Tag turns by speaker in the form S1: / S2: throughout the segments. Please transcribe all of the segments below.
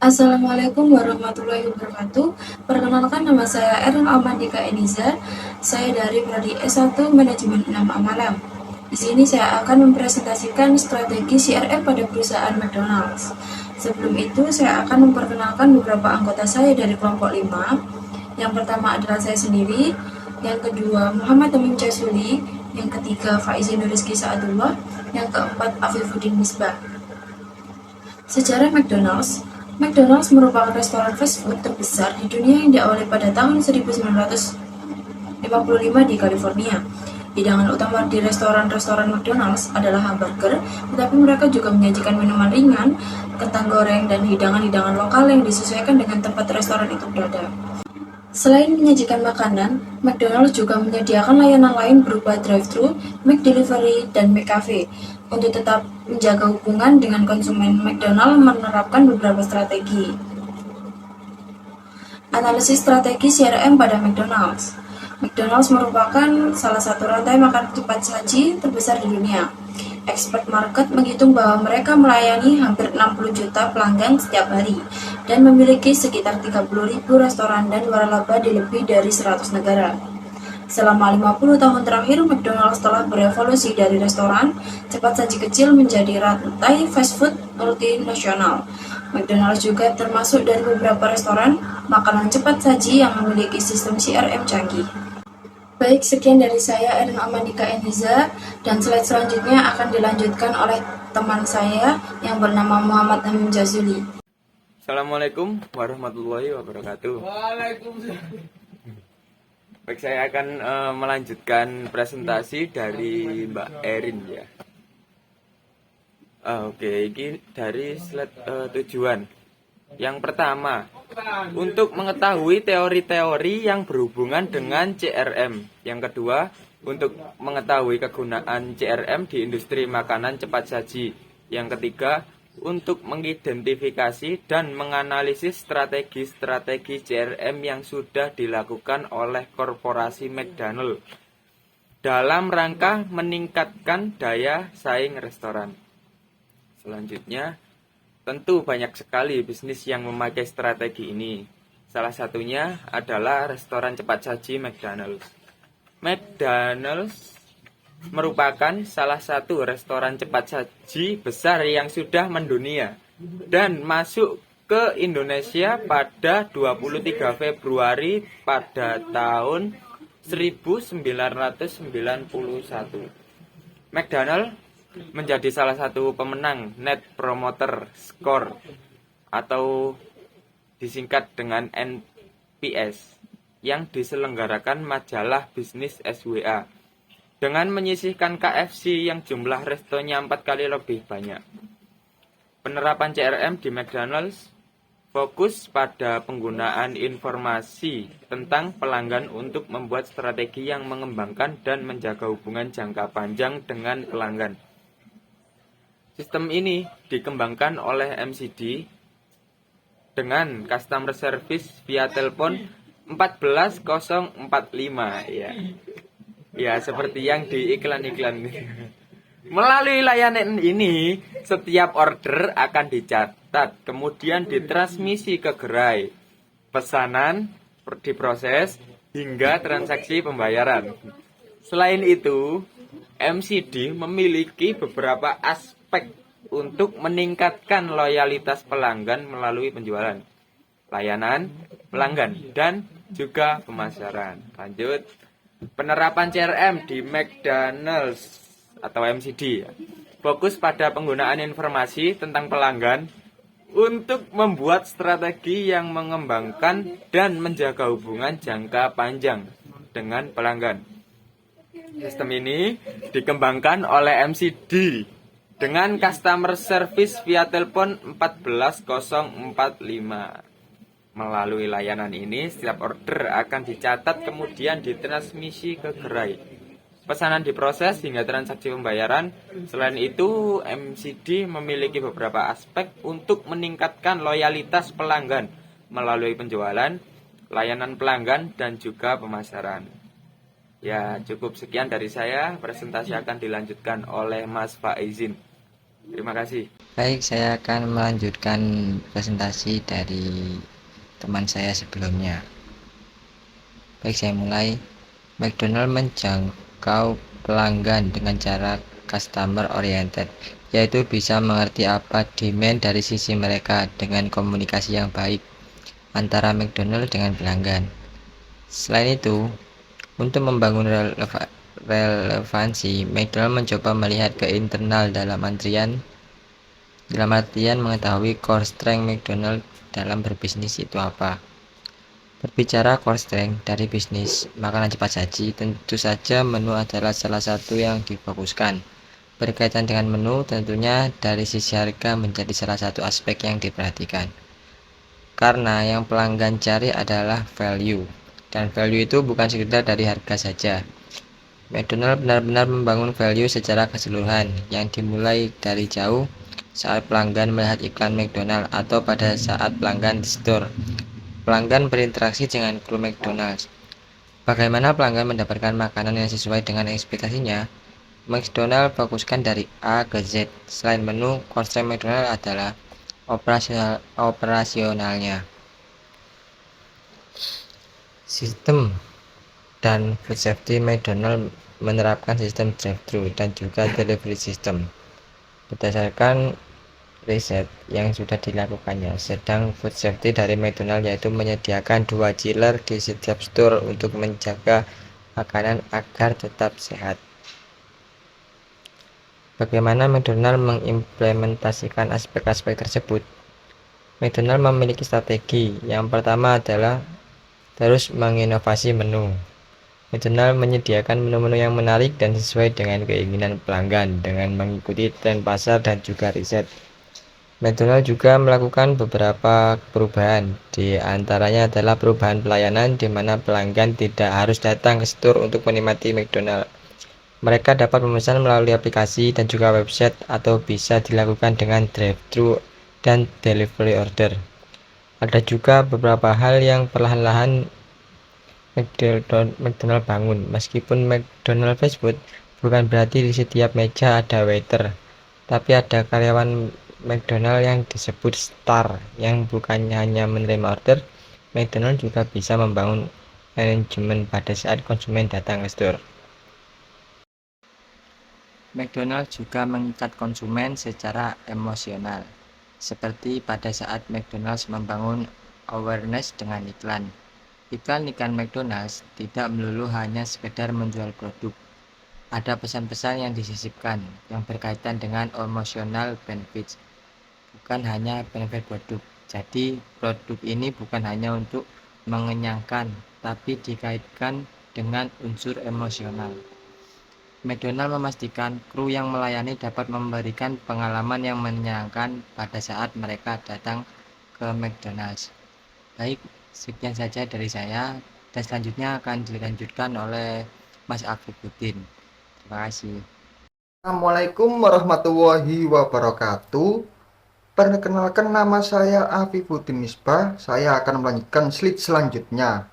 S1: Assalamualaikum warahmatullahi wabarakatuh. Perkenalkan, nama saya Erin Almandika Eniza. Saya dari Prodi S1 Manajemen 6 Amalam. Di sini saya akan mempresentasikan strategi CRM pada perusahaan McDonald's. Sebelum itu, saya akan memperkenalkan beberapa anggota saya dari kelompok 5. Yang pertama adalah saya sendiri, yang kedua Muhammad Tamim Jasuli, yang ketiga Faizin Rizky Saadullah, yang keempat Afifuddin Misbah. Sejarah McDonald's merupakan restoran fast food terbesar di dunia yang diawali pada tahun 1955 di California. Hidangan utama di restoran-restoran McDonald's adalah hamburger, tetapi mereka juga menyajikan minuman ringan, kentang goreng, dan hidangan-hidangan lokal yang disesuaikan dengan tempat restoran itu berada. Selain menyajikan makanan, McDonald's juga menyediakan layanan lain berupa drive-thru, McDelivery, dan McCafe. Untuk tetap menjaga hubungan dengan konsumen, McDonald's menerapkan beberapa strategi. Analisis strategi CRM pada McDonald's. McDonald's merupakan salah satu rantai makan cepat saji terbesar di dunia. Expert market menghitung bahwa mereka melayani hampir 60 juta pelanggan setiap hari dan memiliki sekitar 30.000 restoran dan waralaba di lebih dari 100 negara. Selama 50 tahun terakhir, McDonald's telah berevolusi dari restoran cepat saji kecil menjadi rantai fast food multinasional. McDonald's juga termasuk dari beberapa restoran makanan cepat saji yang memiliki sistem CRM canggih. Baik, sekian dari saya, Erin Amandika Eniza, dan slide selanjutnya akan dilanjutkan oleh teman saya yang bernama Muhammad Tamim Jazuli.
S2: Assalamualaikum warahmatullahi wabarakatuh.
S3: Waalaikumsalam.
S2: Baik, saya akan melanjutkan presentasi dari Mbak Erin ya. Oke, ini dari slide tujuan. Yang pertama, untuk mengetahui teori-teori yang berhubungan dengan CRM. Yang kedua, untuk mengetahui kegunaan CRM di industri makanan cepat saji. Yang ketiga, untuk mengidentifikasi dan menganalisis strategi-strategi CRM yang sudah dilakukan oleh korporasi McDonald's dalam rangka meningkatkan daya saing restoran. Selanjutnya, tentu banyak sekali bisnis yang memakai strategi ini. Salah satunya adalah restoran cepat saji McDonald's. McDonald's merupakan salah satu restoran cepat saji besar yang sudah mendunia dan masuk ke Indonesia pada 23 Februari pada tahun 1991. McDonald's menjadi salah satu pemenang Net Promoter Score atau disingkat dengan NPS yang diselenggarakan majalah bisnis SWA dengan menyisihkan KFC yang jumlah restonya 4 kali lebih banyak. Penerapan CRM di McDonald's fokus pada penggunaan informasi tentang pelanggan untuk membuat strategi yang mengembangkan dan menjaga hubungan jangka panjang dengan pelanggan. Sistem ini dikembangkan oleh MCD dengan customer service via telepon 14045 ya. Ya, seperti yang di iklan-iklan. Melalui layanan ini, setiap order akan dicatat, kemudian ditransmisi ke gerai. Pesanan diproses hingga transaksi pembayaran. Selain itu, MCD memiliki beberapa aspek untuk meningkatkan loyalitas pelanggan melalui penjualan, layanan pelanggan, dan juga pemasaran. Lanjut, penerapan CRM di McDonald's atau MCD fokus pada penggunaan informasi tentang pelanggan untuk membuat strategi yang mengembangkan dan menjaga hubungan jangka panjang dengan pelanggan. Sistem ini dikembangkan oleh MCD dengan customer service via telepon 14045. Melalui layanan ini, setiap order akan dicatat kemudian ditransmisi ke gerai. Pesanan diproses hingga transaksi pembayaran. Selain itu, MCD memiliki beberapa aspek untuk meningkatkan loyalitas pelanggan melalui penjualan, layanan pelanggan, dan juga pemasaran. Ya, cukup sekian dari saya. Presentasi akan dilanjutkan oleh Mas Faizin. Terima kasih.
S3: Baik, saya akan melanjutkan presentasi dari teman saya sebelumnya. Baik, saya mulai. McDonald menjangkau pelanggan dengan cara customer oriented, yaitu bisa mengerti apa demand dari sisi mereka dengan komunikasi yang baik antara McDonald dengan pelanggan. Selain itu, untuk membangun relevansi, McDonald mencoba melihat ke internal dalam artian mengetahui core strength McDonald dalam berbisnis itu apa. Berbicara core strength dari bisnis makanan cepat saji, tentu saja menu adalah salah satu yang difokuskan. Berkaitan dengan menu, tentunya dari sisi harga menjadi salah satu aspek yang diperhatikan. Karena yang pelanggan cari adalah value, dan value itu bukan sekedar dari harga saja. McDonald benar-benar membangun value secara keseluruhan, yang dimulai dari jauh saat pelanggan melihat iklan McDonald atau pada saat pelanggan di store. Pelanggan berinteraksi dengan kru McDonald's. Bagaimana pelanggan mendapatkan makanan yang sesuai dengan ekspektasinya? McDonald fokuskan dari A ke Z. Selain menu, konsep McDonald adalah operasionalnya. Sistem dan food safety McDonald menerapkan sistem drive-thru dan juga delivery system. Berdasarkan riset yang sudah dilakukannya, sedang food safety dari McDonald yaitu menyediakan 2 chiller di setiap store untuk menjaga makanan agar tetap sehat. Bagaimana McDonald mengimplementasikan aspek-aspek tersebut? McDonald memiliki strategi. Yang pertama adalah terus menginovasi menu. McDonald menyediakan menu-menu yang menarik dan sesuai dengan keinginan pelanggan dengan mengikuti tren pasar dan juga riset. McDonald juga melakukan beberapa perubahan, di antaranya adalah perubahan pelayanan di mana pelanggan tidak harus datang ke store untuk menikmati McDonald. Mereka dapat memesan melalui aplikasi dan juga website atau bisa dilakukan dengan drive-thru dan delivery order. Ada juga beberapa hal yang perlahan-lahan McDonald bangun. Meskipun McDonald fast food, bukan berarti di setiap meja ada waiter, tapi ada karyawan McDonald yang disebut star, yang bukannya hanya menerima order. McDonald juga bisa membangun manajemen pada saat konsumen datang ke store. McDonald juga mengikat konsumen secara emosional, seperti pada saat McDonald's membangun awareness dengan iklan. Iklan McDonald's tidak melulu hanya sekedar menjual produk. Ada pesan-pesan yang disisipkan yang berkaitan dengan emotional benefits, bukan hanya benefit produk. Jadi, produk ini bukan hanya untuk mengenyangkan, tapi dikaitkan dengan unsur emosional. McDonald memastikan kru yang melayani dapat memberikan pengalaman yang menyenangkan pada saat mereka datang ke McDonald's. Baik, sekian saja dari saya, dan selanjutnya akan dilanjutkan oleh Mas Afifuddin. Terima kasih.
S4: Assalamualaikum warahmatullahi wabarakatuh. Perkenalkan, nama saya Afifuddin Misbah. Saya akan melanjutkan slide selanjutnya.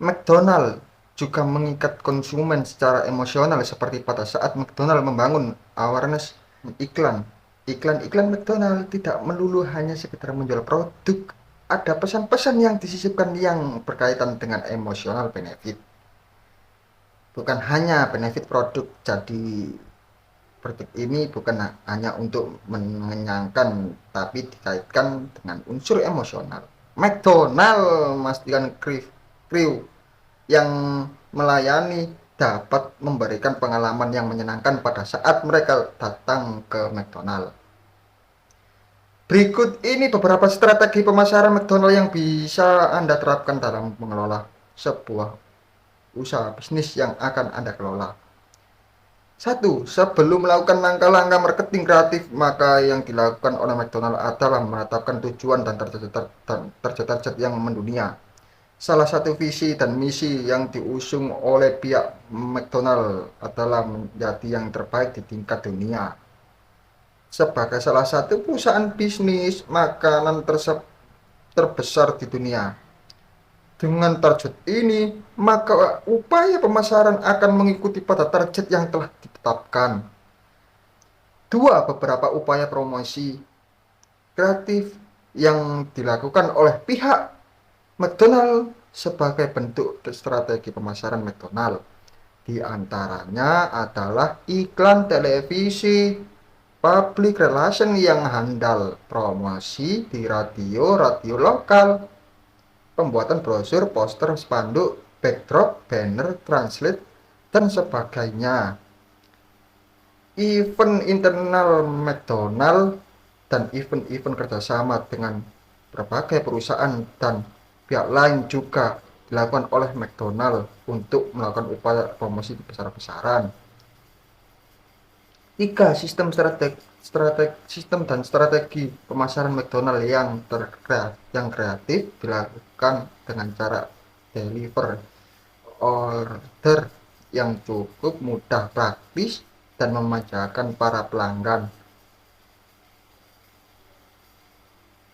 S4: McDonald juga mengikat konsumen secara emosional seperti pada saat McDonald membangun awareness iklan. Iklan McDonald tidak melulu hanya sekedar menjual produk. Ada pesan-pesan yang disisipkan yang berkaitan dengan emosional benefit. Bukan hanya benefit produk, jadi produk ini bukan hanya untuk mengenyangkan, tapi dikaitkan dengan unsur emosional. McDonald memastikan kru yang melayani dapat memberikan pengalaman yang menyenangkan pada saat mereka datang ke McDonald. Berikut ini beberapa strategi pemasaran McDonald yang bisa Anda terapkan dalam mengelola sebuah usaha bisnis yang akan Anda kelola. 1. Sebelum melakukan langkah-langkah marketing kreatif, maka yang dilakukan oleh McDonald adalah menetapkan tujuan dan target yang mendunia. Salah satu visi dan misi yang diusung oleh pihak McDonald adalah menjadi yang terbaik di tingkat dunia. Sebagai salah satu perusahaan bisnis makanan terbesar di dunia. Dengan target ini, maka upaya pemasaran akan mengikuti pada target yang telah ditetapkan. Dua, beberapa upaya promosi kreatif yang dilakukan oleh pihak McDonald sebagai bentuk strategi pemasaran McDonald. Di antaranya adalah iklan televisi, public relation yang handal, promosi di radio lokal, pembuatan brosur, poster, spanduk, backdrop, banner, translate, dan sebagainya. Event internal McDonald dan event-event kerjasama dengan berbagai perusahaan dan pihak lain juga dilakukan oleh McDonald untuk melakukan upaya promosi besar-besaran. 3. Sistem dan strategi pemasaran McDonald yang kreatif dilakukan dengan cara deliver order yang cukup mudah, praktis, dan memanjakan para pelanggan.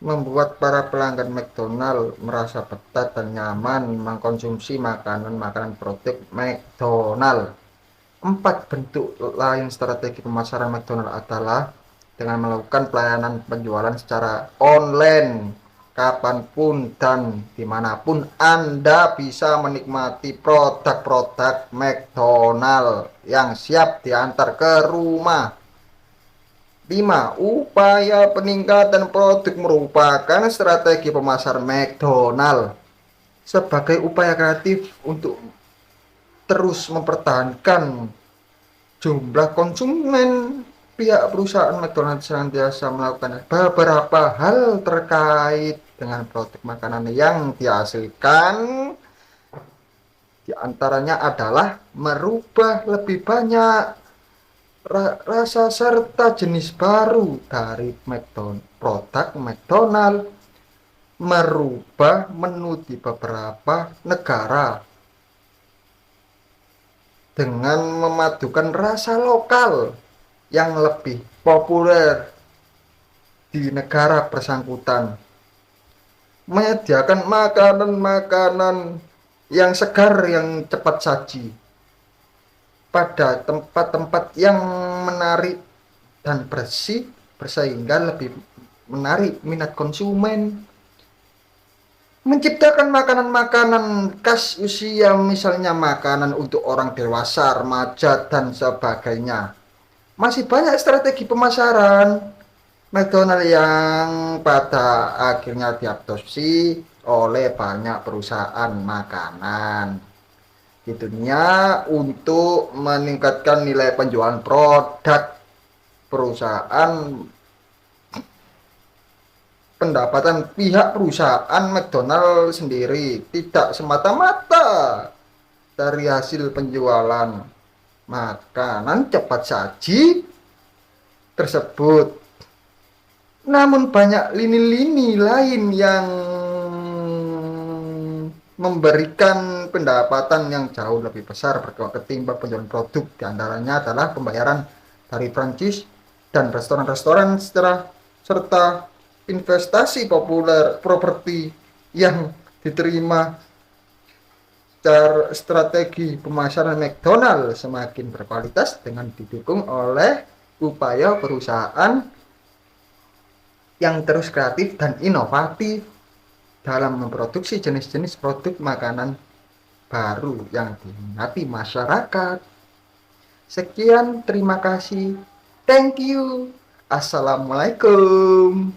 S4: Membuat para pelanggan McDonald merasa betah dan nyaman mengkonsumsi makanan produk McDonald. 4. Bentuk lain strategi pemasaran McDonald adalah dengan melakukan pelayanan penjualan secara online. Kapanpun dan dimanapun Anda bisa menikmati produk-produk McDonald yang siap diantar ke rumah. 5. Upaya peningkatan produk merupakan strategi pemasaran McDonald sebagai upaya kreatif untuk terus mempertahankan jumlah konsumen. Pihak perusahaan McDonald senantiasa melakukan beberapa hal terkait dengan produk makanan yang dihasilkan. Di antaranya adalah merubah lebih banyak rasa serta jenis baru dari produk McDonald, merubah menu di beberapa negara dengan memadukan rasa lokal yang lebih populer di negara bersangkutan, menyediakan makanan-makanan yang segar yang cepat saji pada tempat-tempat yang menarik dan bersih sehingga lebih menarik minat konsumen, menciptakan makanan-makanan khas usia, misalnya makanan untuk orang dewasa, remaja, dan sebagainya. Masih banyak strategi pemasaran McDonald yang pada akhirnya diadopsi oleh banyak perusahaan makanan di dunia untuk meningkatkan nilai penjualan produk perusahaan. Pendapatan pihak perusahaan McDonald sendiri tidak semata-mata dari hasil penjualan makanan cepat saji tersebut, namun banyak lini-lini lain yang memberikan pendapatan yang jauh lebih besar ketimbang penjualan produk. Di antaranya adalah pembayaran dari franchise dan restoran-restoran serta investasi properti yang diterima. Strategi pemasaran McDonald semakin berkualitas dengan didukung oleh upaya perusahaan yang terus kreatif dan inovatif dalam memproduksi jenis-jenis produk makanan baru yang diminati masyarakat. Sekian, terima kasih. Thank you. Assalamualaikum.